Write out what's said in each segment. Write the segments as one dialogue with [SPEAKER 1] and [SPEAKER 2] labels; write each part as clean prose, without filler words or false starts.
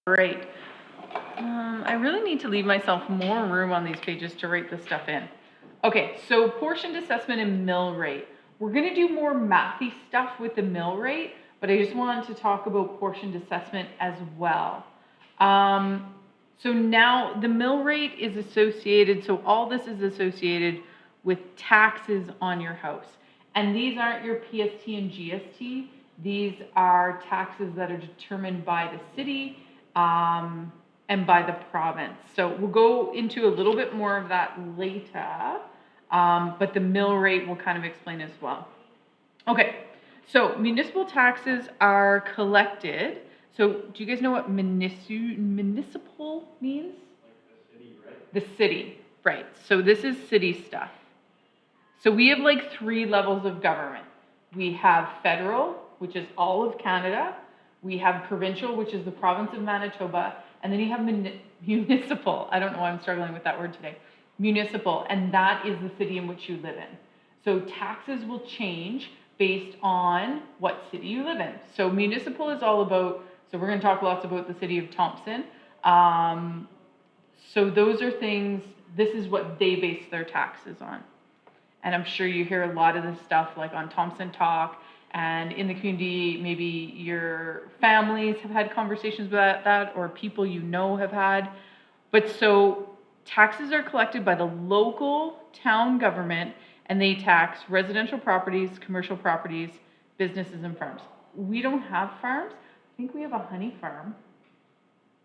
[SPEAKER 1] Great. I really need to leave myself more room on these pages to write this stuff in. Okay, so portioned assessment and mill rate. We're going to do more mathy stuff with the mill rate, but I just wanted to talk about portioned assessment as well. So now the mill rate is associated, so all this is associated with taxes on your house. And these aren't your PST and GST. These are taxes that are determined by the city and by the province. So we'll go into a little bit more of that later, but the mill rate we'll kind of explain as well. Okay, so municipal taxes are collected. So do you guys know what municipal means?
[SPEAKER 2] Like the city, right?
[SPEAKER 1] The city, right. So this is city stuff. So we have like 3 levels of government. We have federal, which is all of Canada. We have provincial, which is the province of Manitoba. And then you have municipal. I don't know why I'm struggling with that word today. Municipal, and that is the city in which you live in. So taxes will change based on what city you live in. So municipal is all about, so we're going to talk lots about the city of Thompson. So those are things, this is what they base their taxes on. And I'm sure you hear a lot of this stuff like on Thompson Talk, and in the community, maybe your families have had conversations about that, or people you know have had. But so taxes are collected by the local town government, and they tax residential properties, commercial properties, businesses, and farms. We don't have farms. I think we have a honey farm,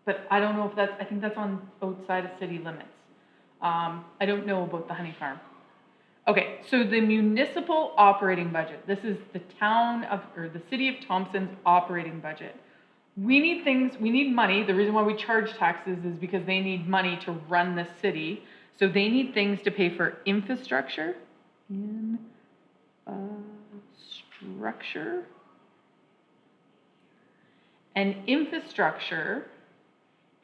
[SPEAKER 1] but I don't know if that's, I think that's on outside of city limits. I don't know about the honey farm. Okay, so the municipal operating budget. This is the town of, or the city of Thompson's operating budget. We need things, we need money. The reason why we charge taxes is because they need money to run the city. So they need things to pay for infrastructure. Infrastructure. And infrastructure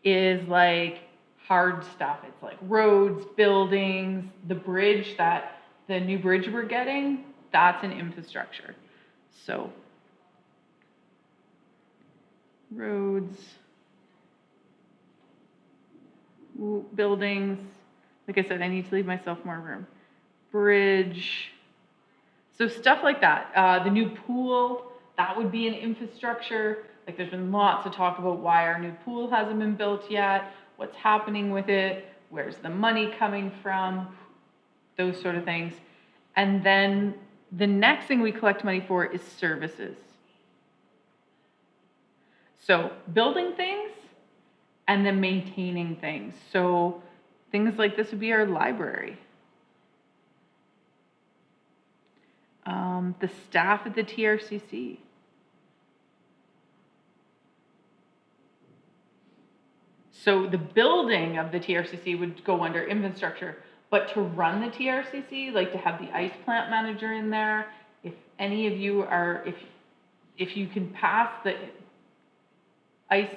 [SPEAKER 1] is like hard stuff. It's like roads, buildings, the bridge that, the new bridge we're getting, that's an infrastructure. So roads, buildings, like I said, I need to leave myself more room. Bridge, so stuff like that. The new pool, that would be an infrastructure. Like there's been lots of talk about why our new pool hasn't been built yet, what's happening with it, where's the money coming from, those sort of things. And then the next thing we collect money for is services. So building things and then maintaining things. So things like this would be our library. The staff at the TRCC. So the building of the TRCC would go under infrastructure, but to run the TRCC, like to have the ice plant manager in there, if any of you are, if you can pass the ice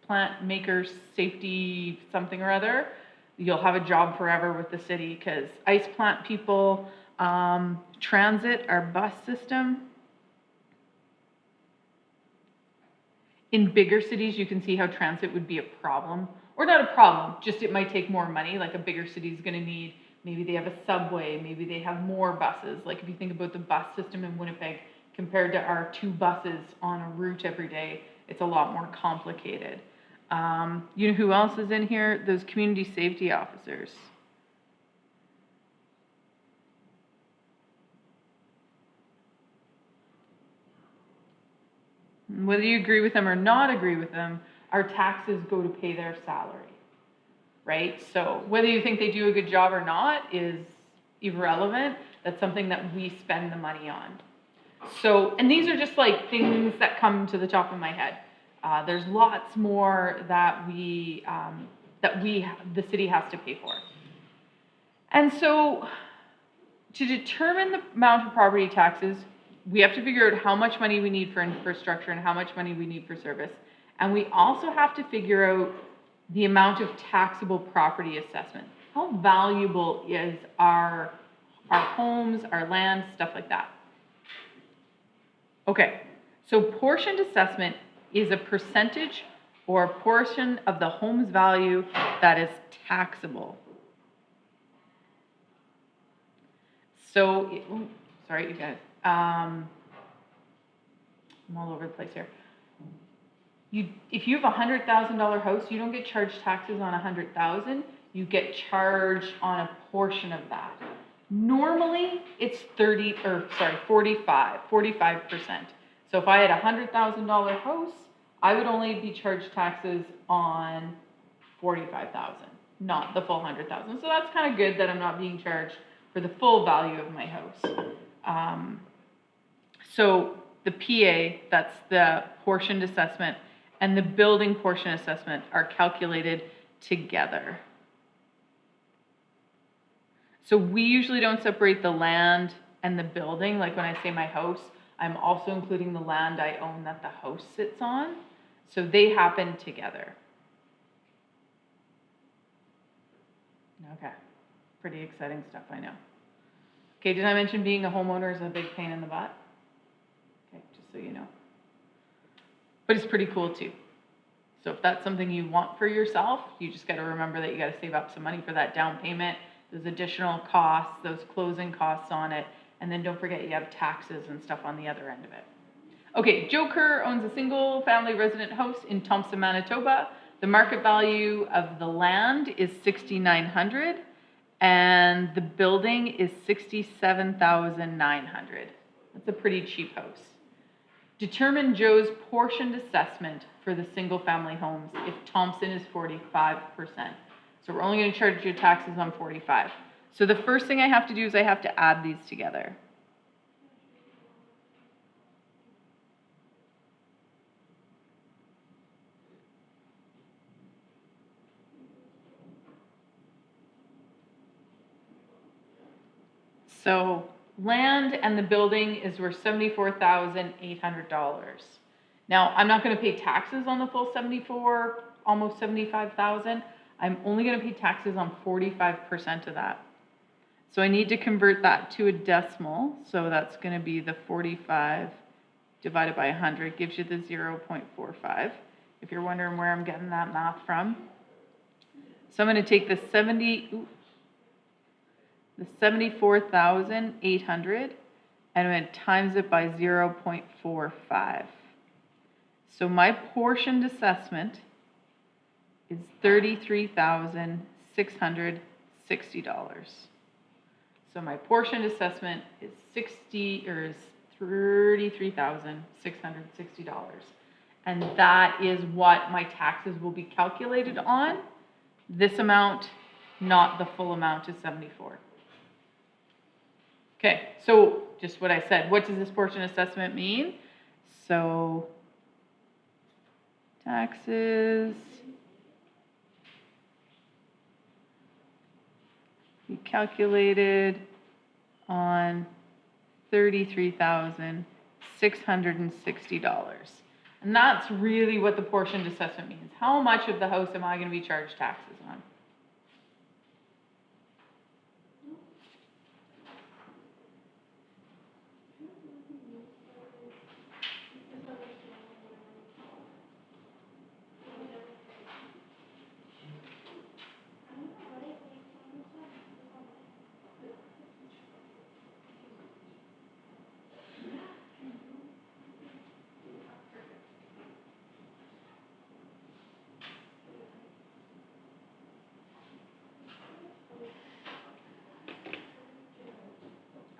[SPEAKER 1] plant maker safety something or other, you'll have a job forever with the city, because ice plant people, transit, our bus system. In bigger cities, you can see how transit would be a problem, or not a problem, just it might take more money. Like a bigger city is going to need, maybe they have a subway, maybe they have more buses. Like if you think about the bus system in Winnipeg compared to our 2 buses on a route every day, it's a lot more complicated. You know who else is in here? Those community safety officers. Whether you agree with them or not agree with them, our taxes go to pay their salary, right? So whether you think they do a good job or not is irrelevant. That's something that we spend the money on. So, and these are just like things that come to the top of my head. There's lots more that the city has to pay for. And so to determine the amount of property taxes, we have to figure out how much money we need for infrastructure and how much money we need for service. And we also have to figure out the amount of taxable property assessment. How valuable is our homes, our land, stuff like that. Okay, so portioned assessment is a percentage or a portion of the home's value that is taxable. So, sorry, you guys. I'm all over the place here. If you have a $100,000 house, you don't get charged taxes on 100,000. You get charged on a portion of that. Normally, it's 45%. So if I had a $100,000 house, I would only be charged taxes on 45,000, not the full 100,000. So that's kind of good that I'm not being charged for the full value of my house. So the PA, that's the portioned assessment, and the building portion assessment are calculated together. So we usually don't separate the land and the building. Like when I say my house, I'm also including the land I own that the house sits on. So they happen together. Okay, pretty exciting stuff, I know. Okay, did I mention being a homeowner is a big pain in the butt? Okay, just so you know. But it's pretty cool too. So if that's something you want for yourself, you just got to remember that you got to save up some money for that down payment, those additional costs, those closing costs on it, and then don't forget you have taxes and stuff on the other end of it. Okay, Joe Kerr owns a single family resident house in Thompson, Manitoba. The market value of the land is $6,900 and the building is $67,900. That's a pretty cheap house. Determine Joe's portioned assessment for the single family homes if Thompson is 45%. So we're only going to charge you taxes on 45. So the first thing I have to do is I have to add these together. So land and the building is worth $74,800. Now, I'm not going to pay taxes on the full 74, almost 75,000. I'm only going to pay taxes on 45% of that. So I need to convert that to a decimal. So that's going to be the 45 divided by 100 gives you the 0.45. If you're wondering where I'm getting that math from. So I'm going to take the 74,800 and I'm going to times it by 0.45. So my portioned assessment is $33,660. So my portioned assessment is $33,660. And that is what my taxes will be calculated on. This amount, not the full amount, is 74. Okay, so just what I said, what does this portion assessment mean? So taxes be calculated on $33,660. And that's really what the portioned assessment means. How much of the house am I going to be charged taxes on?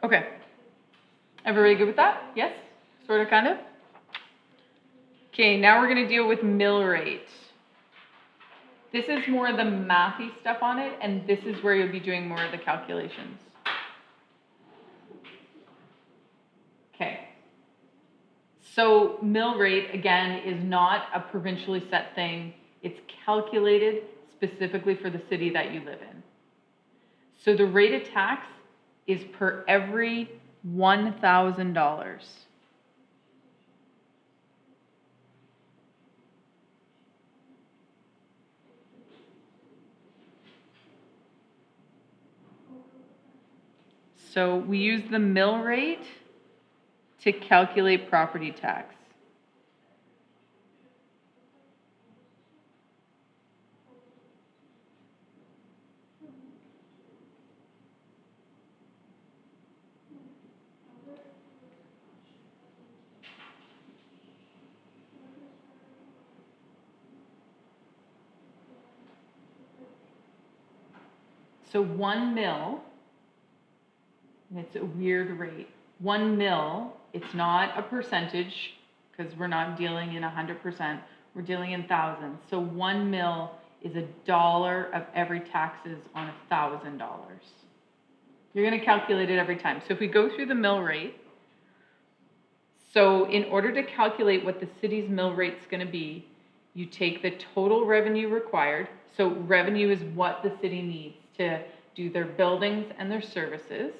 [SPEAKER 1] Okay. Everybody good with that? Yes? Sort of, kind of? Okay, now we're going to deal with mill rate. This is more the mathy stuff on it, and this is where you'll be doing more of the calculations. Okay. So mill rate, again, is not a provincially set thing. It's calculated specifically for the city that you live in. So the rate of tax is per every $1,000. So we use the mill rate to calculate property tax. So 1 mil, and it's a weird rate. 1 mil, it's not a percentage because we're not dealing in 100%, we're dealing in thousands. So 1 mil is $1 of every taxes on $1,000. You're going to calculate it every time. So if we go through the mill rate, so in order to calculate what the city's mill rate is going to be, you take the total revenue required. So revenue is what the city needs to do their buildings and their services.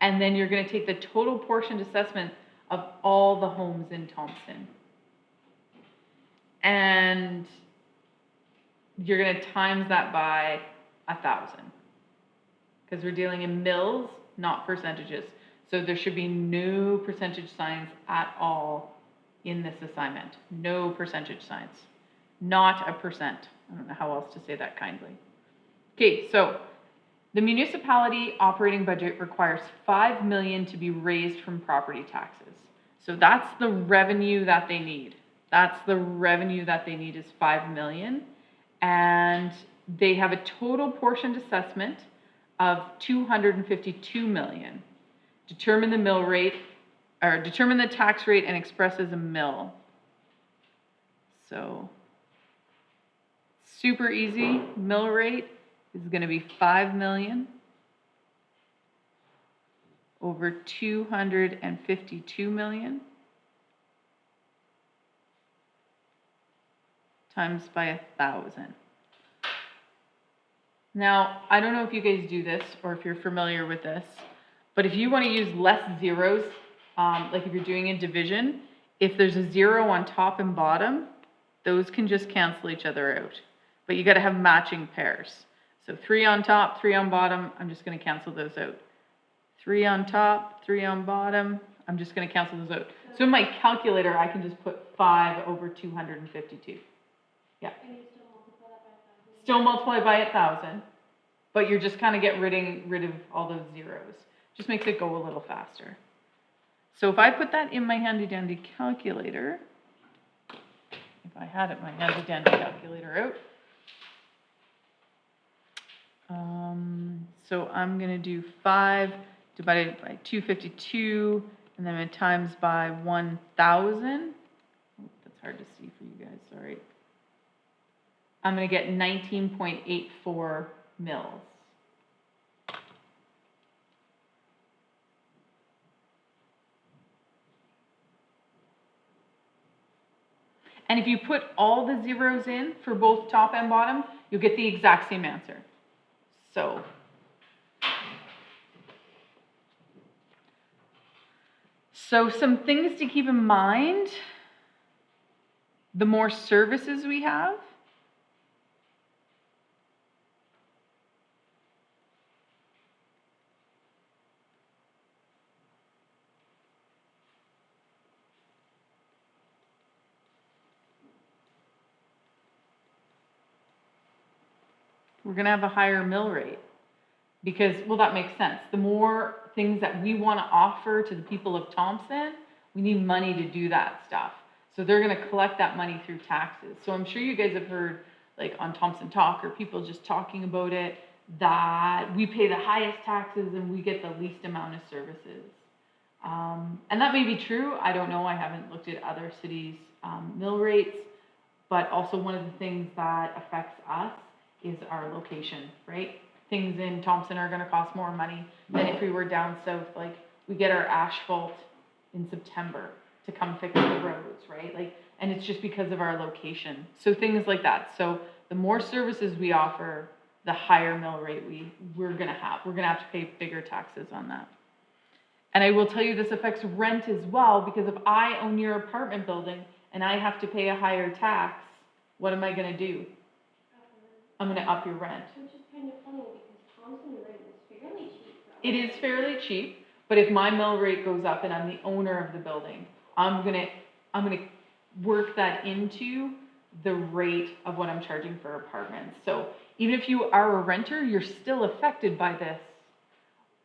[SPEAKER 1] And then you're going to take the total portioned assessment of all the homes in Thompson. And you're going to times that by 1,000. Because we're dealing in mills, not percentages. So there should be no percentage signs at all in this assignment. No percentage signs. Not a percent. I don't know how else to say that kindly. Okay, so the municipality operating budget requires $5 million to be raised from property taxes. So that's the revenue that they need. That's the revenue that they need is $5 million. And they have a total portioned assessment of $252 million. Determine the mill rate, or determine the tax rate and express as a mill. So, super easy. Mill rate is going to be 5 million over 252 million times by 1,000. Now, I don't know if you guys do this or if you're familiar with this, but if you want to use less zeros, like if you're doing a division, if there's a 0 on top and bottom, those can just cancel each other out. But you got to have matching pairs. So 3 on top, 3 on bottom, I'm just going to cancel those out. 3 on top, 3 on bottom, I'm just going to cancel those out. So in my calculator, I can just put 5 over 252. Yeah.
[SPEAKER 2] And you still multiply that by 1,000?
[SPEAKER 1] Still multiply by 1,000, but you're just kind of getting rid of all those zeros. Just makes it go a little faster. So if I put that in my handy dandy calculator, if I had it, my handy dandy calculator out. So I'm going to do 5 divided by 252, and then it times by 1,000. Oh, that's hard to see for you guys, sorry. I'm going to get 19.84 mils. And if you put all the zeros in for both top and bottom, you'll get the exact same answer. So some things to keep in mind. The more services we have, we're going to have a higher mill rate because, well, that makes sense. The more things that we want to offer to the people of Thompson, we need money to do that stuff. So they're going to collect that money through taxes. So I'm sure you guys have heard, like on Thompson Talk or people just talking about it, that we pay the highest taxes and we get the least amount of services. And that may be true. I don't know. I haven't looked at other cities' mill rates. But also one of the things that affects us is our location, right? Things in Thompson are going to cost more money than if we were down south. Like we get our asphalt in September to come fix the roads, right? Like, and it's just because of our location. So things like that. So the more services we offer, the higher mill rate we're going to have. We're going to have to pay bigger taxes on that. And I will tell you this affects rent as well, because if I own your apartment building and I have to pay a higher tax, what am I going to do? I'm going to up your rent.
[SPEAKER 2] Which is kind of funny because Thompson rent is fairly cheap.
[SPEAKER 1] It is fairly cheap, but if my mill rate goes up and I'm the owner of the building, I'm going to work that into the rate of what I'm charging for apartments. So even if you are a renter, you're still affected by this.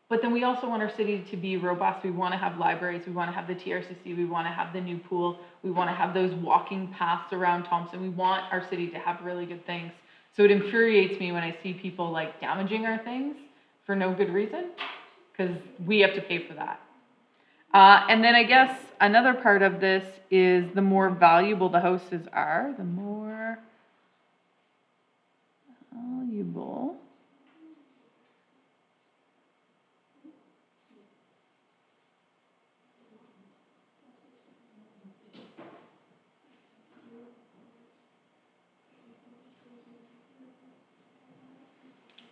[SPEAKER 1] But then we also want our city to be robust. We want to have libraries. We want to have the TRCC. We want to have the new pool. We want to have those walking paths around Thompson. We want our city to have really good things. So it infuriates me when I see people like damaging our things for no good reason, because we have to pay for that. And then I guess another part of this is the more valuable the houses are, the more valuable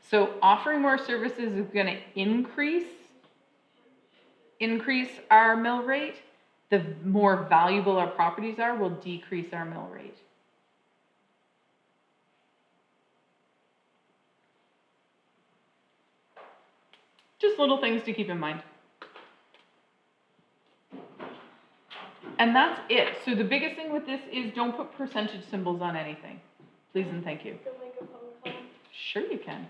[SPEAKER 1] so offering more services is going to increase our mill rate. The more valuable our properties are will decrease our mill rate. Just little things to keep in mind. And that's it. So the biggest thing with this is don't put percentage symbols on anything. Please and thank you.
[SPEAKER 2] The microphone call.
[SPEAKER 1] Sure you can.